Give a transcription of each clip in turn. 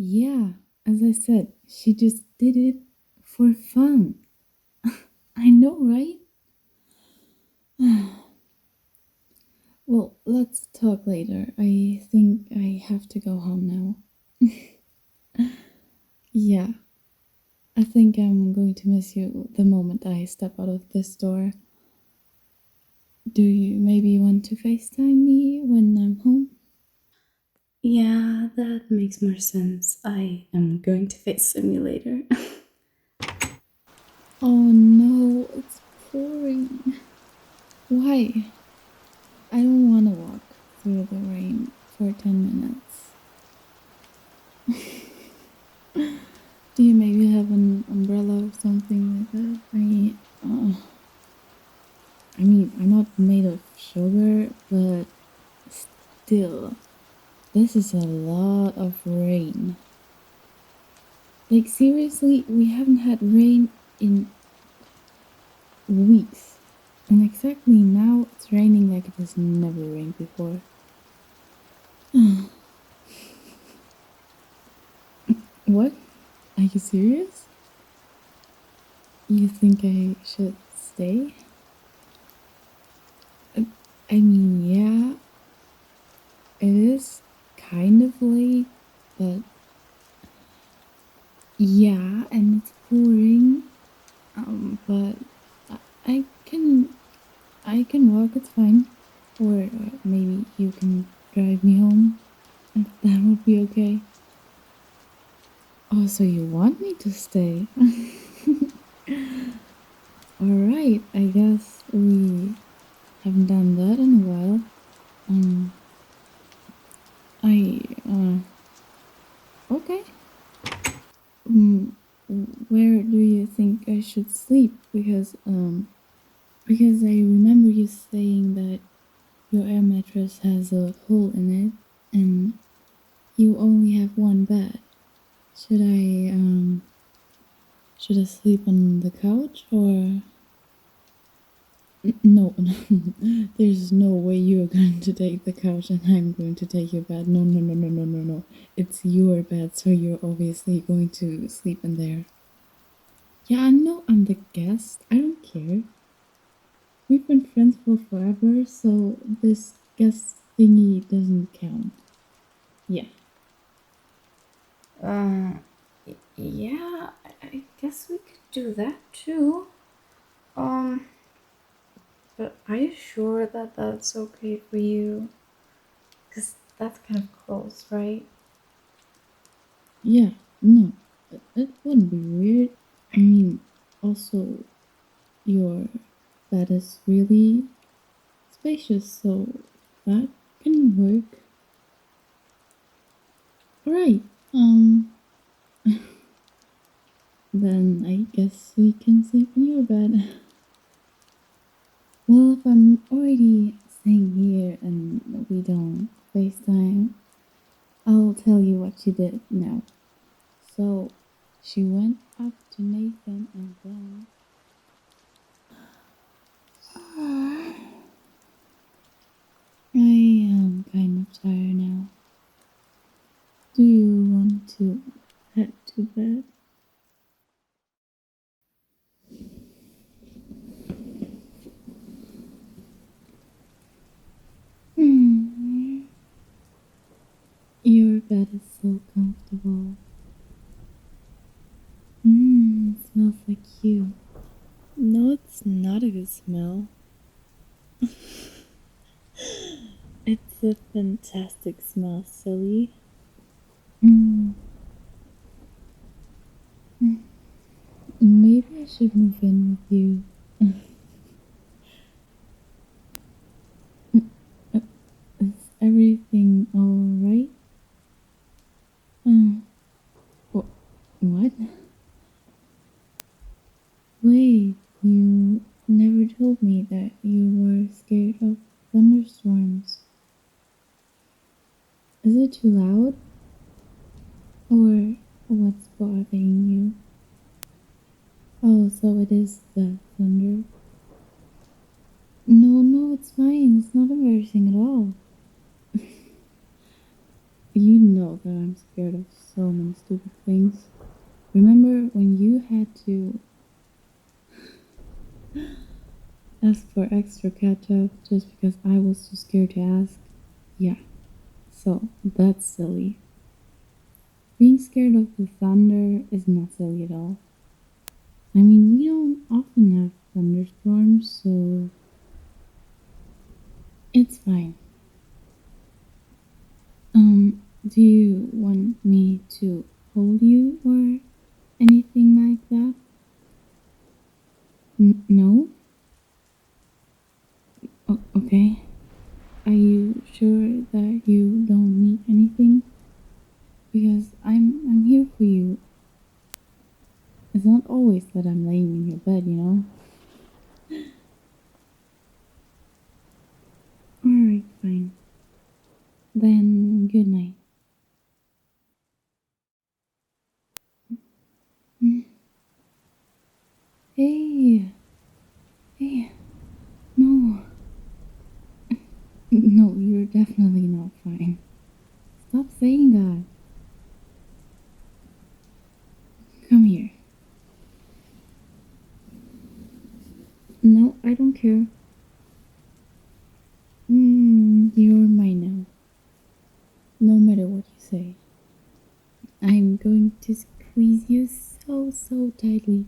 Yeah, as I said, she just did it for fun. I know, right? Well, let's talk later. I think I have to go home now. Yeah, I think I'm going to miss you the moment I step out of this door. Do you maybe want to FaceTime me when I'm home? Yeah, that makes more sense. I am going to face simulator. Oh no, it's pouring. Why? I don't want to walk through the rain for 10 minutes. Do you maybe have an umbrella or something like that? I mean, I'm not made of sugar, but still, this is a lot of rain. Like, seriously, we haven't had rain in weeks. And exactly now, it's raining like it has never rained before. What? Are you serious? You think I should stay? Uh, I mean, yeah, it is kind of late, but yeah, and it's pouring. But I I can I can walk. It's fine. Or maybe you can drive me home. If that would be okay. Oh, so you want me to stay? All right. I guess we haven't done that in a while. Um, I okay. Um, where do you think I should sleep? Because I remember you saying that your air mattress has a hole in it, and you only have one bed. Should I sleep on the couch or no? There's no way you're going to take the couch and I'm going to take your bed. No, no, no, no, no, no, no. It's your bed, so you're obviously going to sleep in there. Yeah, I know I'm the guest. I don't care. We've been friends for forever, so this guest thingy doesn't count. Yeah. Uh, yeah, I guess we could do that too. Um, but are you sure that that's okay for you? Because that's kind of close, right? Yeah, no, it wouldn't be weird. I mean, also, your bed is really spacious, so that can work. Alright, then I guess we can sleep in your bed. Well, if I'm already staying here and we don't FaceTime, I'll tell you what she did now. So, she went up to Nathan and then. I am kind of tired now. Do you want to head to bed? Hmm. Your bed is so comfortable. It smells like you. No, it's not a good smell. It's a fantastic smell, silly. Mm, maybe I should move in with you. Uh, Is everything alright? Uh, what? Wait, you never told me that you were scared of thunderstorms. Is it too loud? Or what's bothering you? Oh, so it is the thunder. No, no, it's fine. It's not embarrassing at all. You know that I'm scared of so many stupid things. Remember when you had to ask for extra ketchup just because I was too scared to ask? Yeah, so that's silly. Being scared of the thunder is not silly at all. I mean, we don't often have thunderstorms, so it's fine. Do you want me to hold you or anything like that? No? Okay. Are you sure that you don't need anything? Because I'm here for you. It's not always that I'm laying in your bed, you know? Alright, fine. Then good night. Hey, hey, no. No, you're definitely not fine. Stop saying that. Come here. No, I don't care. You're mine now. No matter what you say. I'm going to squeeze you so tightly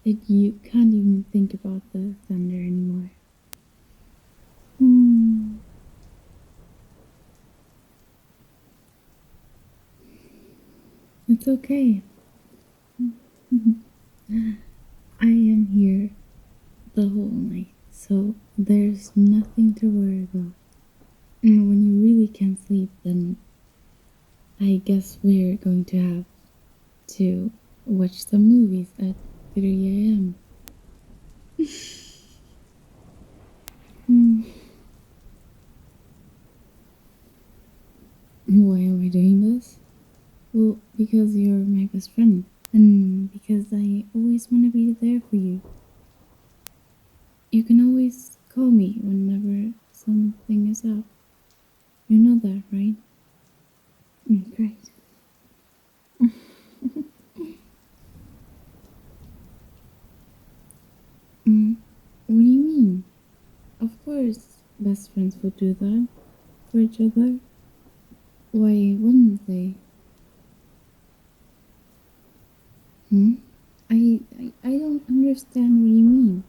that you can't even think about the thunder anymore. Hmm. It's okay. I am here the whole night, so there's nothing to worry about. And when you really can't sleep, then I guess we're going to have to watch some movies at 3 a.m. Hmm. Why am I doing this? Well, because you're my best friend, and because I always want to be there for you. You can always call me whenever something is up. You know that, right? Great. What do you mean? Of course, best friends would do that for each other. Why wouldn't they? Hmm? I don't understand what you mean.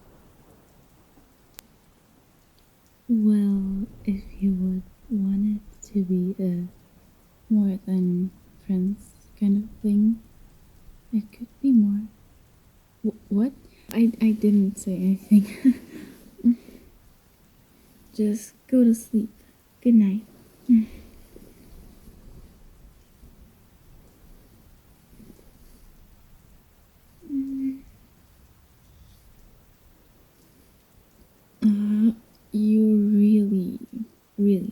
Well, if you would want it to be a more than friends kind of thing, it could be more. What? I didn't say anything. Just go to sleep. Good night. You're really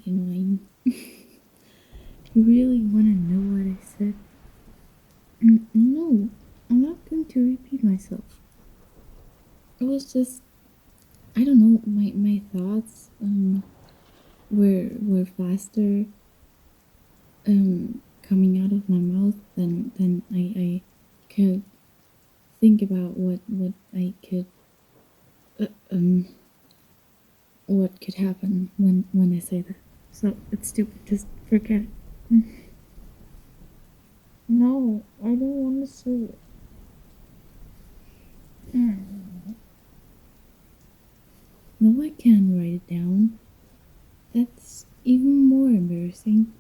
annoying. You really want to know what I said? No, I'm not going to repeat myself. It was just, I don't know, my thoughts were faster coming out of my mouth than I could think about uh, um what could happen when I say that. So it's stupid. Just forget it. No, I don't want to say it. No, I can't write it down. That's even more embarrassing.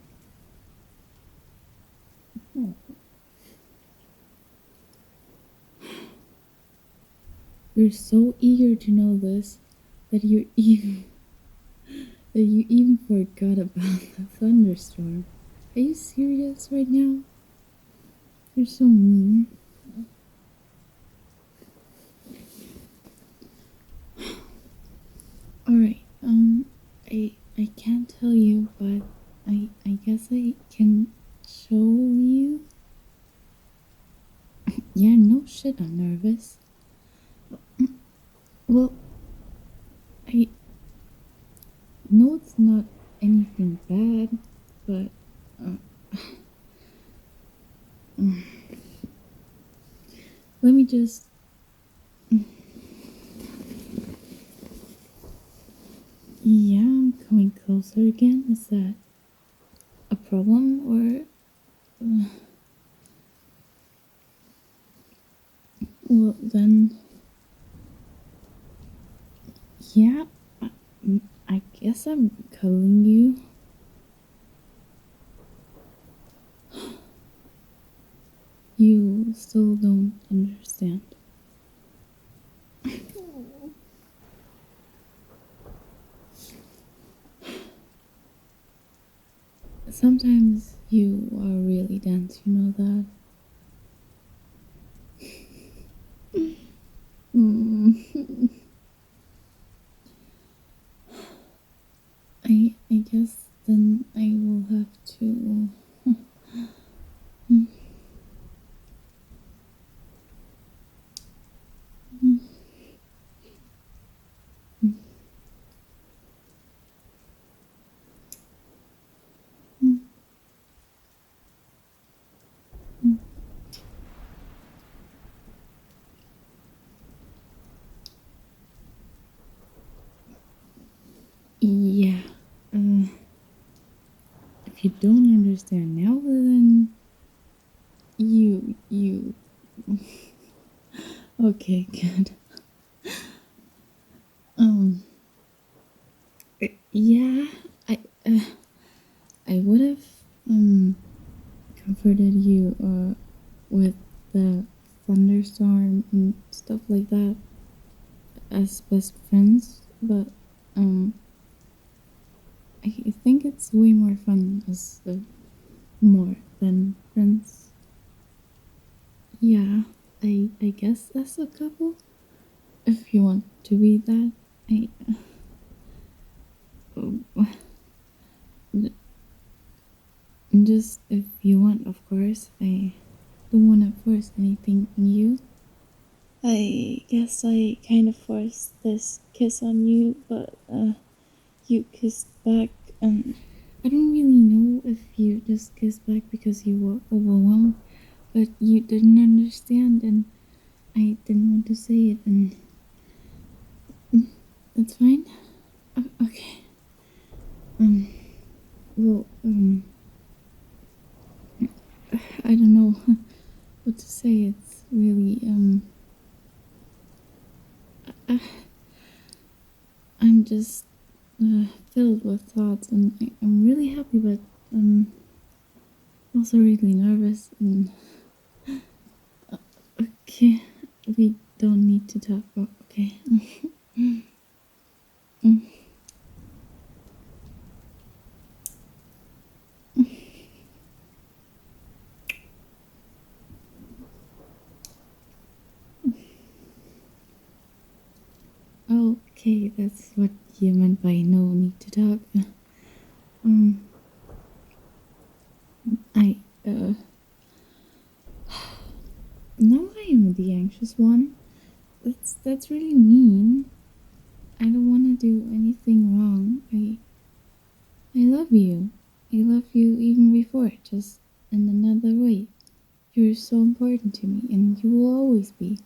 You're so eager to know this that you even forgot about the thunderstorm. Are you serious right now? You're so mean. Alright, I can't tell you, but I guess I can show you. Yeah, no shit, I'm nervous. Well, I know it's not anything bad, but Let me just. Yeah, I'm coming closer again. Is that a problem or. Well, then. Yeah, I guess I'm calling you. You still don't understand. Sometimes you are really dense, you know that? Mm. I guess then I will have to. Yeah. Uh, if you don't understand now, then you. Okay, good. Um. Yeah. I. I would have comforted you with the thunderstorm and stuff like that as best friends, but um I think it's way more fun as more than friends. Yeah, I guess as a couple, if you want to be that. I just if you want, of course. I don't want to force anything on you. I guess I kind of forced this kiss on you, but you kissed back, and I don't really know if you just kissed back because you were overwhelmed, but you didn't understand, and I didn't want to say it, and that's fine. Okay. Um. Well. I don't know what to say. It's really. I'm just filled with thoughts, and I'm really happy, but also really nervous. And okay, we don't need to talk. Okay. Okay, that's what you meant by no need to talk. Um, I now I am the anxious one. That's really mean. I don't want to do anything wrong. I love you. I love you even before, just in another way. You're so important to me, and you will always be.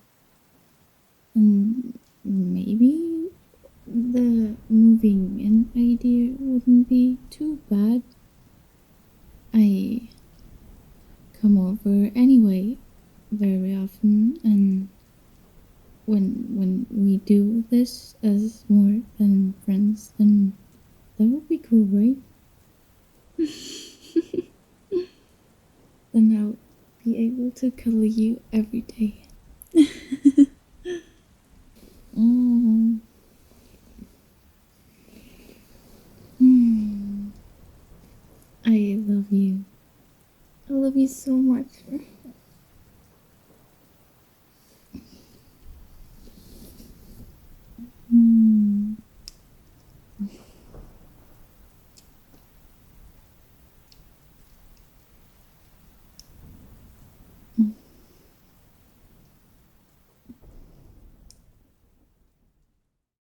And maybe the moving in idea wouldn't be too bad. I come over anyway very often, and when we do this as more than friends, then that would be cool, right? Then I'll be able to cuddle you every day. Mm. Mm. I love you. I love you so much.